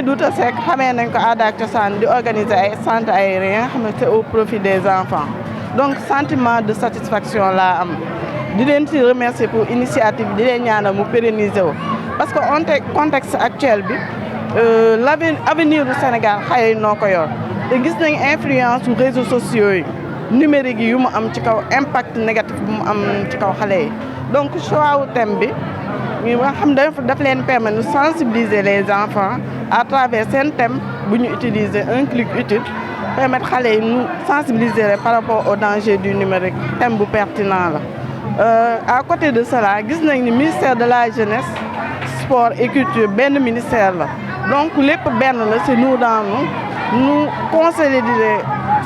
Douta Seck xamee nañ ko aada ak cosaan di organiser ay centres aériens xam ne c'est au profit des enfants donc sentiment de satisfaction laa am di leen ci remercier pour initiative di leen ñaanal mu pérenniser wu parce que contexte actuel bi avenir du Sénégal xale yi noo ko yor te gis nañ influence su réseaux sociaux yi numérique yi yu mu am ci kaw impact négatif bu mu am ci kaw xale yi donc choix wu thème bi ñu nga xam daf leen permettre de sensibiliser les enfants à travers seen thème bu ñu utiliser un clic utile permettre xale yi ñu sensibiliser par rapport au danger du numérique thème bu pertinent la. À côté de cela gis nañ ni ministère de la jeunesse sport et culture benn ministère la donc lépp benn la c'est nous dans nous consolider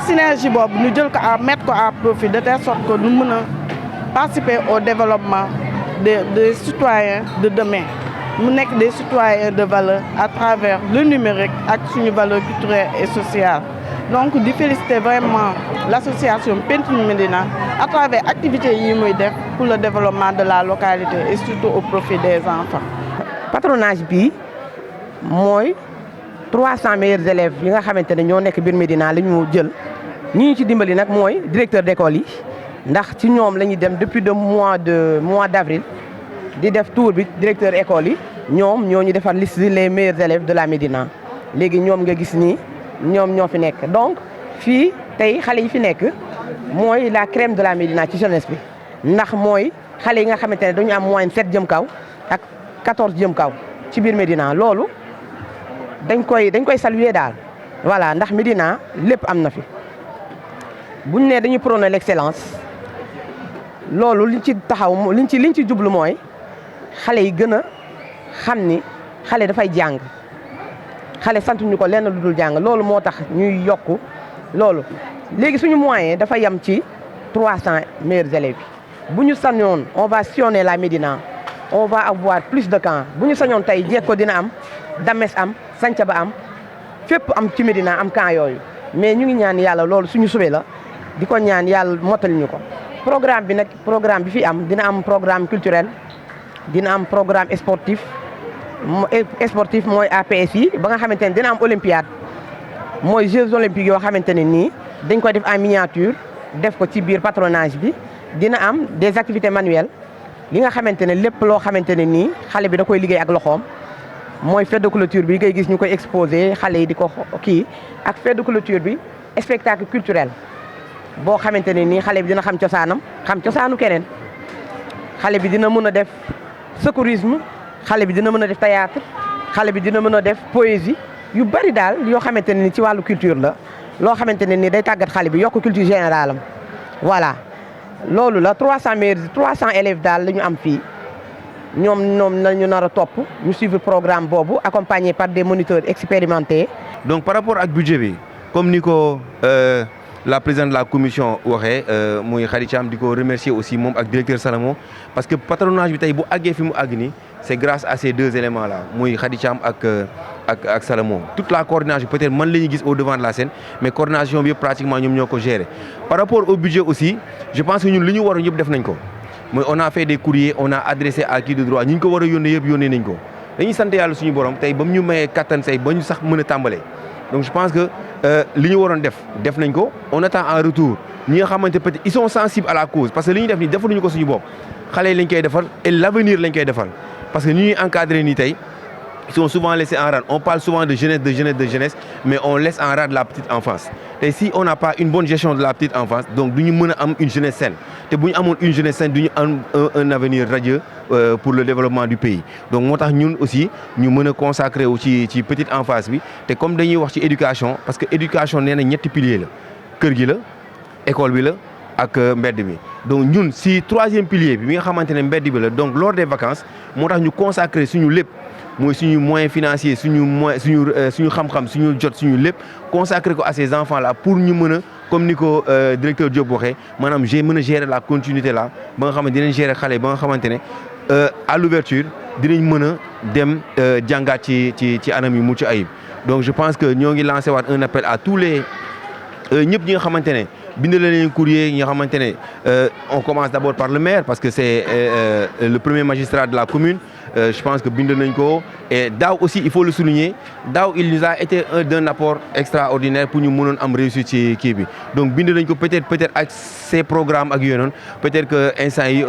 synergie boobu ñu jël ko mettre ko à profit de telle sorte que ñu mën a participer au développement des citoyens de demain mu nekk des citoyens de valeur à travers le numérique ak suñu valeur culturelle et sociale donc di féliciter vraiment l'association Pencum Médina à travers activités yi muy def pour le développement de la localité et surtout au profit des enfants. Patronage bi mooy 300 meilleurs élèves yi nga xamante ne ñoo nekk biir Médina la ñu jël ñi ñu ci dimbali nag mooy directeur d'école yi ndax ci ñoom la ñuy dem depuis le mois d'avril di def tour bi directeur école yi ñoom ñoo ñu defar liste les meilleurs élèves de la Médina léegi ñoom nga gis nii ñoom ñoo fi nekk donc fii tey xale yi fi nekk mooy la crème de la Médina ci jeunesse bi ndax mooy xale yi nga xamante ne dañu am moyenne 7 jëm kaw ak 14 jëm kaw ci biir Médina loolu dañ koy saluer daal voilà ndax Médina lépp am na fi buñ ne dañuy prôner l'excellence loolu liñ ci taxaw liñ ci jublu mooy xale yi gën a xam ni xale dafay jàng xale santuñu ko lenn lu dul jàng loolu moo tax ñuy yokku loolu léegi suñu moyen dafa yem ci 300 meilleurs élèves bu ñu sañoon on va sillonner la Médina on va avoir plus de camps bu ñu sañoon tey Jekko dina am Dames am Santhiaba am fépp am ci Médina am camp yooyu mais ñu ngi ñaan yàlla loolu suñu suwe la di ko ñaan yàlla mottali ñu ko programme bi nag programme bi fi am dina am programme culturel dina am programme sportif mooy APS yi ba nga xamante ne dina am olympiade mooy Jeux olympiques yoo xamante ne nii dañ koy def en miniature def ko ci biir patronage bi dina am des activités manuelles li nga xamante ne lépp loo xamante ne nii xale bi da koy liggéey ak loxoom mooy fête de clôture bi ngay gis ñu koy exposé xale yi di ko kii ak fête de clôture bi spectacle culturel boo xamante ne nii xale bi dina xam cosaanam xam cosaanu keneen xale bi dina mën a def secourisme xale bi dina mën a def théâtre xale bi dina mën a def poésie yu bari daal yoo xamante ne ni ci wàllu culture la loo xamante ne ni day tàggat xale bi yokk culture générale am voilà loolu la 300 élèves daal la ñu am fii ñoom la ñu nar a topp ñu suivre programme boobu accompagné par des moniteurs expérimentés. donc par rapport ak budget bi comme ni ko la présidente de la commission waxee muy Khady Thiam di ko remercier aussi moom ak directeur Salamo parce que patronage bi tey bu àggee fi mu àgg nii c'est grâce à ces deux éléments là muy Khady Thiam ak Salamo toute la coordination peut-être man la ñuy gis au devant de la scène mais coordination bi yëpp pratiquement ñoom ñoo ko gérer par rapport au budget aussi je pense que ñun li ñu waroon yëpp def nañ ko mooy on a fait des courriers on a adressé à qui de droit ñi ñu ko war a yónnee yëpp yónnee nañ ko dañuy sant yàlla suñu borom tey ba mu ñu mayee kattan say ba ñu sax mën a tàmbalee donc je pense que li ñu waroon def nañ ko on attend en retour ñi nga xamante peut-être ils sont sensibles à la cause parce que li ñu def nii defaluñu ko suñu bopp xale yi lañ koy defal et l'avenir lañ koy defal parce que ñi ñuy encadré nii tey ils sont souvent laissés en rade on parle souvent de jeunesse mais on laisse en rade la petite enfance te si on n'a pas une bonne gestion de la petite enfance donc du ñu mën a am une jeunesse saine te bu ñu amoon une jeunesse saine du ñu am un avenir radieux pour le développement du pays donc moo tax ñun aussi ñu mën a consacrer wu ci petite enfance bi te comme dañuy wax ci éducation parce que éducation nee na ñetti piliers la kër gi la école bi la ak mbedd mi donc ñun si troisième pilier bi nga xamante ne mbedd bi la donc lors des vacances moo tax ñu consacrer suñu lépp mooy suñu moyen financier suñu xam-xam suñu jot suñu lépp consacrer ko à ces enfants là pour ñu mën a comme ni ko directeur Diop waxee maanaam mën a gérer la continuité là ba nga xamante dinañ gérer xale ba nga xamante ne à l'ouverture dinañ mën a dem jàngaat ci anam yu mucc ayib donc je pense que ñoo ngi lancé waat un appel à tous les ñëpp ñi nga xamante ne bind la leen courrier yi nga xamante ne on commence d'abord par le maire parce que c'est le premier magistrat de la commune je pense que bind nañ ko et daaw aussi il faut le souligner daaw il nous a été d'un apport extraordinaire pour ñu mënoon am réussite ci kii bi donc bind nañ ko peut-être ak ces programmes ak yooyu noonu peut-être que instant yi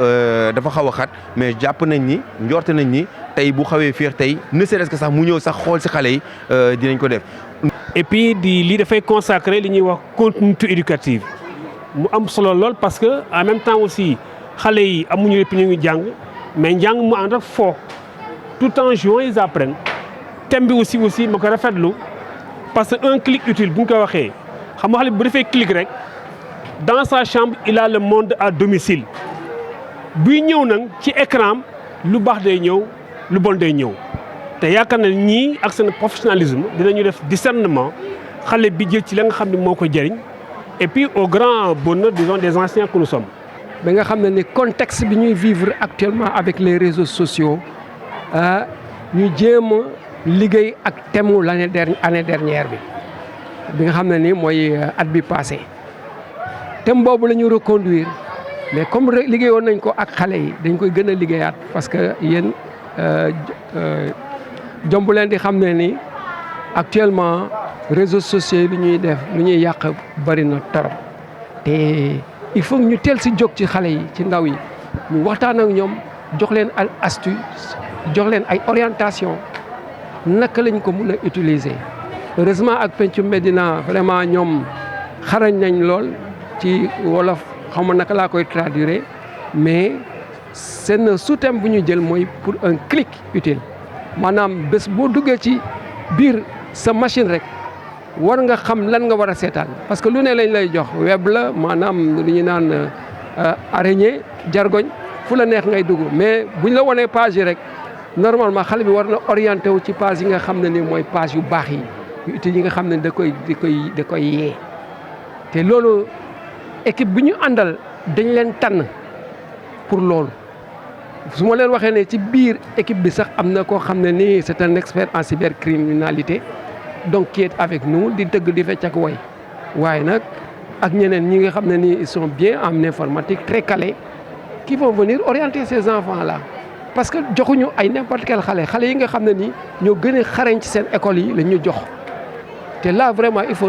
dafa xaw a xat mais jàpp nañ ni njort nañ ni tey bu xawee féex tey ne serait-ce que sax mu ñëw sax xool ci xale yi dinañ ko def. et puis lii dafay consacrer li ñuy wax continuité éducative mu am solo lool parce que en même temps aussi xale yi amuñu lépp ñu ngi jàng mais njàng mu ànd ak fo tout en jouant ils apprennent thème bi aussi ma ko rafetlu parce que un clic utile bu ñu ko waxee xam nga xale bi bu defee clic rek dans sa chambre il a le monde à domicile buy ñëw nag ci écran lu baax day ñëw lu bon day ñëw te yaakaar na ñii ak seen professionnalisme dinañu def discernement xale bi jël ci la nga xam ne moo ko jëriñ et puis au grand bonheur disons des anciens que nous sommes. ba nga xam ne ni contexte bi ñuy vivre actuellement avec les réseaux sociaux ñu jéem a liggéey ak thème mu année dernière bi nga xam ne ni mooy at bi passé thème boobu la ñu reconduire mais comme liggéeyoon nañ ko ak xale yi dañ koy gën a liggéeyaat parce que yéen jomb leen di xam ne ni actuellement réseaux sociaux yi lu ñuy def lu ñuy yàq bari na torop te il faut ñu teel si jóg ci xale yi ci ndaw yi ñu waxtaan ak ñoom jox leen ay astuce jox leen ay orientation naka lañ ko mën a utiliser heureusement ak Pencum Médina vraiment ñoom xarañ nañ lool ci wolof xam nga naka laa koy traduire mais seen sous-thème bu ñu jël mooy pour un clic utile maanaam bés boo duggee ci biir sa machine rek war nga xam lan nga war a seetaan parce que lu ne lañ lay jox web la maanaam lu ñu naan araignée jargoñ fu la neex ngay dugg mais buñ la wanee page yi rek normalement xale bi war na orienté wu ci page yi nga xam ne ni mooy page yu baax yi yu utile yi nga xam ne da koy yee te loolu équipe bi ñu àndal dañ leen tànn pour loolu su ma leen waxee ne ci biir équipe bi sax am na koo xam ne nii c'est un expert en cybercriminalité donc qui est avec nous di dëgg di fecc ak way waaye nag ak ñeneen ñi nga xam ne nii ils sont bien en informatique très calés qui vont venir orienter ces enfants là parce que joxuñu ay n'importe quel xale yi nga xam ne nii ñoo gën a xarañ ci seen école yi la ñu jox te là vraiment il faut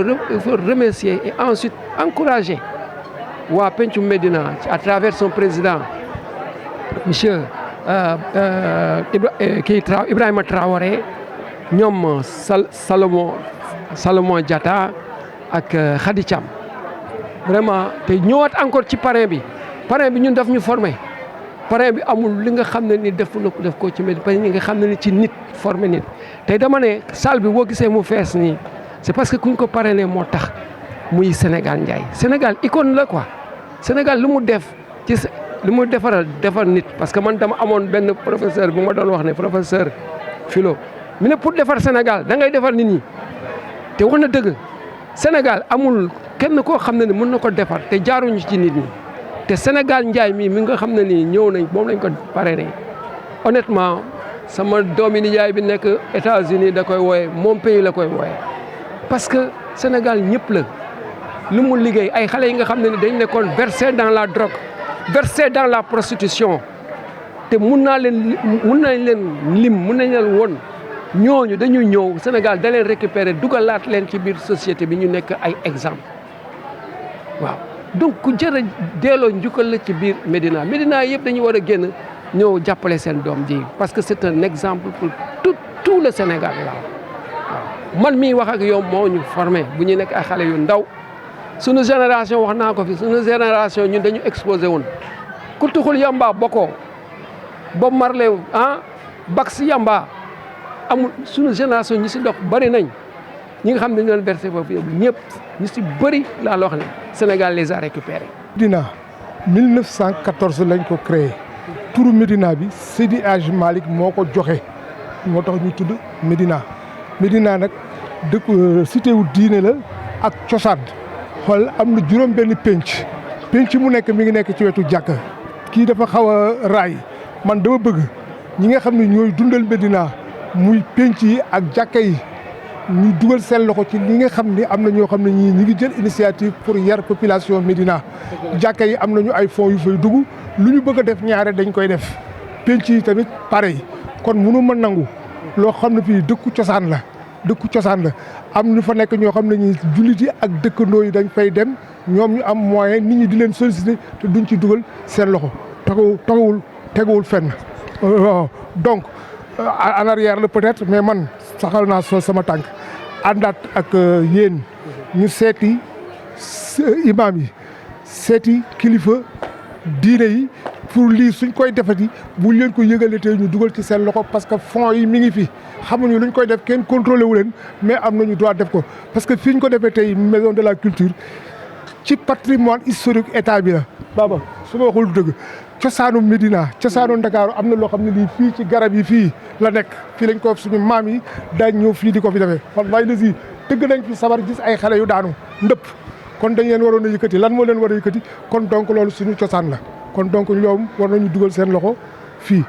remercier et ensuite encourager waa Pencum Médina à travers son président monsieur Ibrahima Traoré ñoom Salomon Diatta ak Khady Thiam vraiment te ñëwaat encore ci parrain bi ñun daf ñu formé parrain bi amul li nga xam ne ni def ko ci Médina parce que ñi nga xam ne ni ci nit formé nit tey dama ne salle bi boo gisee mu fees nii c'est parce que kuñ ko parrainé moo tax muy Sénégal Ndiaye Sénégal icône la quoi Sénégal lu mu def ci lu mu defar nit parce que man dama amoon benn professeur bu ma doon wax ne professeur philo mi ne pour defar Sénégal da ngay defar nit ñi te wax na dëgg Sénégal amul kenn koo xam ne ni mën na ko defar te jaaruñu ci nit ñi te Sénégal njaay mi nga xam ne nii ñëw nañ moom lañ ko parrainé honnêtement sama doomi nijaay bi nekk États-Unis da koy wooye mon pays la koy wooye parce que Sénégal ñëpp la lu mu liggéey ay xale yi nga xam ne ni dañ nekkoon versé dans la drogue versé dans la prostitution te mun nañ leen lim mun nañ leen woon ñooñu dañuy ñëw Sénégal da leen récupérer dugalaat leen ci biir société bi ñu nekk ay exemple waaw donc ku jërë delloo njukkal la ci biir Médina yëpp dañu war a génn ñëw jàppale seen doom ji parce que c'est un exemple pour tout le Sénégal là waaw man mii wax ak yow moo ñu formé bu ñu nekk ay xale yu ndaw sunu génération wax naa ko fi sunu génération ñun dañu exposé woon ku tuxul yamba bokkoo Bob Marley Bax yamba amul sunu génération ñi si dox bëri nañ ñi nga xam ne ñu doon versé foofu ñëpp ñu si bëri laa la wax ne Sénégal les a récupérés. Médina 1914 lañ ko créé turu Médina bi Seydi Hadji Malick moo ko joxe moo tax ñu tudd Médina nag dëkk cité wu diine la ak cosaan xool am na juróom benn penc mu nekk mi ngi nekk ci wetu jàkka kii dafa xaw a raay man dama bëgg ñi nga xam ne ñooy dundal Médina muy penc yi ak jàkka yi ñu dugal seen loxo ci li nga xam ni am na ñoo xam ne ñi ngi jël initiative pour yar population Médina jàkka yi am nañu ay fonds yu fay dugg lu ñu bëgg a def ñaare dañ koy def penc yi tamit pareil kon mënu ma nangu loo xam ne fii dëkku cosaan la am ñu fa nekk ñoo xam ne ñi jullit yi ak dëkkandoo yi dañ fay dem ñoom ñu am moyen nit ñi di leen solliciter te duñ ci dugal seen loxo teguwul fenn donc en arrière la peut-être mais man saxal naa sol sama tànk àndaat ak yéen ñu seeti imam yi seeti kilifa diine yi pour lii suñ koy defati bu leen ko yëgalatee ñu dugal ci seen loxo parce que fonds yi mi ngi fi xamuñu luñ koy def kenn contrôlé wu leen mais am nañu droit def ko parce que fi ñu ko defee tey maison de la culture ci patrimoine historique état bi la. Baba su ma waxul dëgg cosaanu Médina cosaanu Ndakaaru am na loo xam ne lii fii ci garab yi fii la nekk fii lañ ko suñu maam yi daañ ñëw fii di ko fi defee wallaay la si dëgg nañ fi sabar gis ay xale yu daanu ndëpp kon dañ leen waroon a yëkkati lan moo leen war a yëkkati kon donc loolu suñu cosaan la kon donc ñoom war nañu dugal seen loxo fii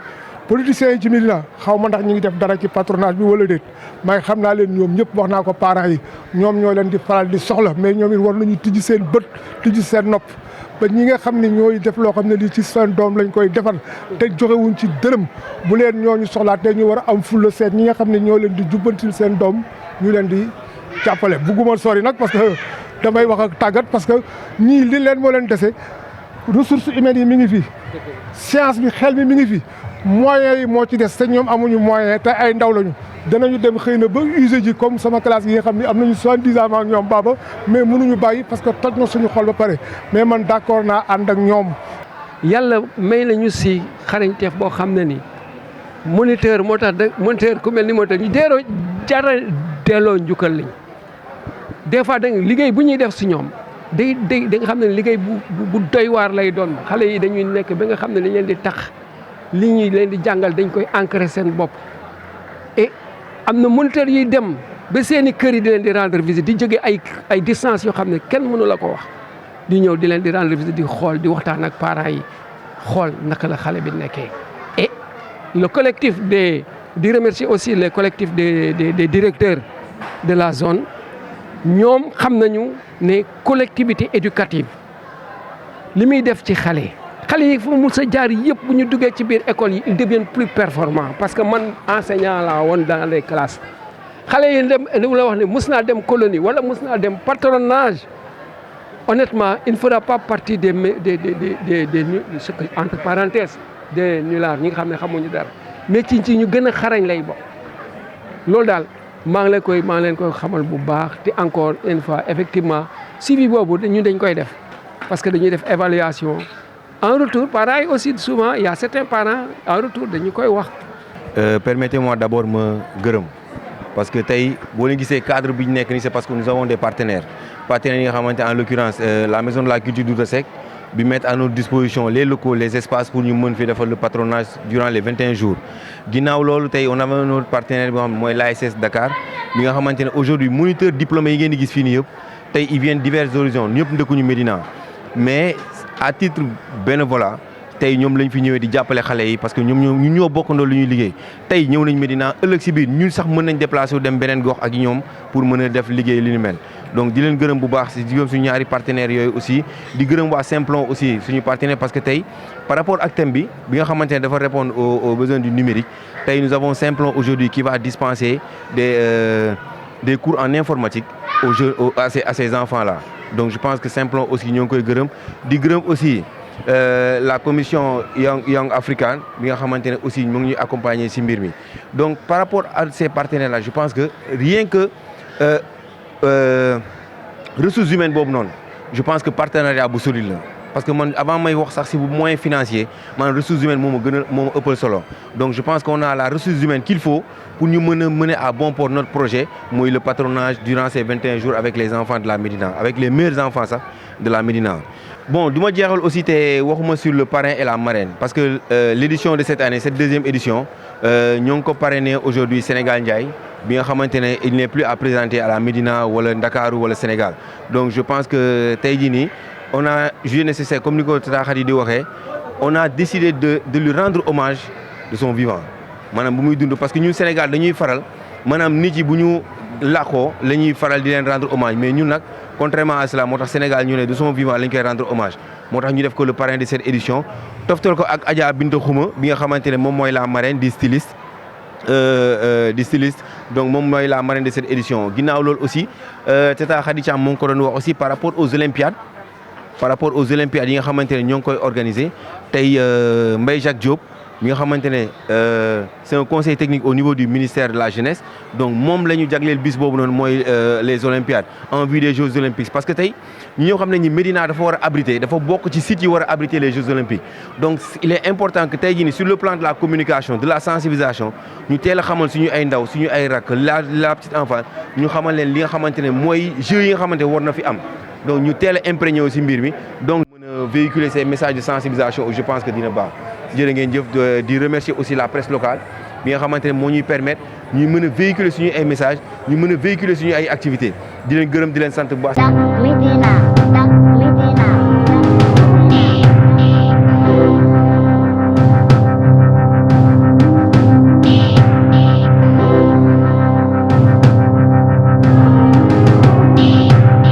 politiciens yi ci Médina xaw ma ndax ñu ngi def dara ci patronage bi wala déet may xam naa leen ñoom ñëpp wax naa ko parents yi ñoom ñoo leen di faral di soxla mais ñoom it war nañu tijji seen bët tijji seen nopp ba ñi nga xam ne ñooy def loo xam ne lii ci seen doom lañ koy defar te joxewuñ ci dërëm bu leen ñooñu soxlaa te ñu war a am fulla seet ñi nga xam ne ñoo leen di jubbantil seen doom ñu leen di jàppale bugguma sori nag parce que damay wax ak tàggat parce que ñii li leen moo leen dese ressources humaines yi mi ngi fi science bi xel mi ngi fi moyens yi moo ci des te ñoom amuñu moyen te ay ndaw lañu danañu dem xëy na ba usé ji comme sama classe yi nga xam ne am nañu 70 ans ak ñoom baaba mais mënuñu bàyyi parce que toj na suñu xol ba pare mais man d'accord naa ànd ak ñoom. yàlla may nañu si xarañteef boo xam ne ni moniteur moo tax moniteur ku mel ni moniteur ñu jara delloo njukkal lañ des fois da liggéey bu ñuy def si ñoom day da nga xam ne liggéey bu doy waar lay doon xale yi dañuy nekk ba nga xam ne dañ leen di tax li ñuy leen di jàngal dañ koy ancrer seen bopp et am na moniteur yiy dem ba seeni kër yi di leen di rendre visite di jóge ay distance yoo xam ne kenn mënu la ko wax di ñëw di leen di rendre visite di xool di waxtaan ak parents yi xool naka la xale bi nekkee et le collectif di remercier aussi les collectifs des directeurs de la zone ñoom xam nañu ne collectivité éducative li muy def ci xale yi fu mu sa jaar yëpp bu ñu duggee ci biir école yi ils deviennent plus performants parce que man enseignant laa woon dans les classes xale yi dem li la wax ne mus naa dem colonie wala mus naa dem patronage honnêtement il ne fera pas partie des entre parenthèses des nullards ñi nga xam ne xamuñu dara mais ci ñu gën a xarañ lay bokk loolu daal maa ngi leen koy xamal bu baax te encore une fois effectivement suivi boobu ñun dañ koy def parce que dañuy def évaluation en retour pareil aussi souvent il y a certains parents en retour dañu koy wax. Permettez-moi d'abord ma gërëm parce que tey boo leen gisee cadre bi ñu nekk nii c'est parce que nous avons des partenaires yi nga xamante en l'occurrence la maison de la culture Douta Seck bi mettre à notre disposition les locaux les espaces pour ñu mën fi defal le patronage durant les 21 jours ginnaaw loolu tey on avait un autre partenaire boo xam ne mooy l'ASS Dakar bi nga xamante ne aujourd'hui moniteur diplômé yi ngeen di gis fii nii yëpp tey ils viennent divers horizons ñëpp ndëkkuñu Médina mais à titre bénévolat tey ñoom lañ fi ñëwee di jàppale xale yi parce que ñun ñoo bokkandoo lu ñuy liggéey tey ñëw nañ Médina ëllëg si biir ñun sax mën nañ déplacer wu dem beneen gox ak ñoom pour mën a def liggéey li ni mel donc di leen gërëm bu baax si digam suñu ñaari partenaires yooyu aussi di gërëm waa Simplon aussi suñu partenaire parce que tey par rapport ak thème bi nga xamante ne dafa répondre aux besoins du numérique tey nous avons Simplon aujourd'hui qui va dispenser des cours en informatique à ces enfants là donc je pense que Simplon aussi ñoo ngi koy gërëm di gërëm aussi la commission Young African bi nga xamante ne aussi mu ngi ñuy accompagner ci mbir mi donc par rapport à ces partenaires là je pense que rien que ressources humaines boobu noonu je pense que partenariat bu solide la parce que man avant may wax sax ci moyen financier man ressources humaines moo ma gën a moo ma ëppal solo donc je pense qu'on a la ressource humaine qu'il faut pour ñu mën a mener à bon port notre projet mooy le patronage durant ces 21 jours avec les enfants de la Médina avec les meilleurs enfants sax de la Médina. Bon, du ma jeexal aussi te waxuma sur le parrain et la marraine parce que l'édition de cette année cette deuxième édition ñoo ngi ko parrainé aujourd'hui Sénégal Ndiaye bi nga xamante ne il n'est plus à présenter à la Médina wala Ndakaaru wala Sénégal donc je pense que tey jii nii on a jugé nécessaire comme ni ko Tata Khady di waxee on a décidé de lui rendre hommage de son vivant maanaam bu muy dund parce que ñun Sénégal dañuy faral maanaam nit yi bu ñu làqoo la ñuy faral di leen rendre hommage mais ñun nag contrairement à cela moo tax Sénégal ñu ne de son vivant la ñu koy rendre hommage moo tax ñu def ko le parrain de cette édition toftal ko ak Adja Binta Xuma bi nga xamante ne moom mooy la marraine di styliste donc moom mooy la marraine de cette édition ginnaaw loolu aussi Tata Khady Thiam moo ngi ko doon wax aussi par rapport aux Olympiades yi nga xamante ne ñoo ngi koy organiser tey Mbaye Jacques Diop mi nga xamante ne c'est un conseil technique au niveau du ministère de la jeunesse donc moom la ñu jagleel bis boobu noonu mooy les Olympiades en vue des Jeux olympiques parce que tey ñoo xam ne ñi Médina dafa war a abriter dafa bokk ci sites yi war a abriter les Jeux olympiques donc il est important que tey jii nii sur le plan de la communication de la sensibilisation ñu teel a xamal suñu ay ndaw suñu ay rakk la petite enfant ñu xamal leen li nga xamante ne mooy Jeux yi nga xamante war na fi am donc ñu teel a imprégné aussi mbir mi donc mën a véhiculer ces messages de sensibilisation je pense que dina baax jërë ngeen jëf di remercier aussi la presse locale bi nga xamante ne moo ñuy permettre ñuy mën a véhiculer suñu ay messages ñu mën a véhiculer suñu ay activités di leen gërëm di leen sant bu baax.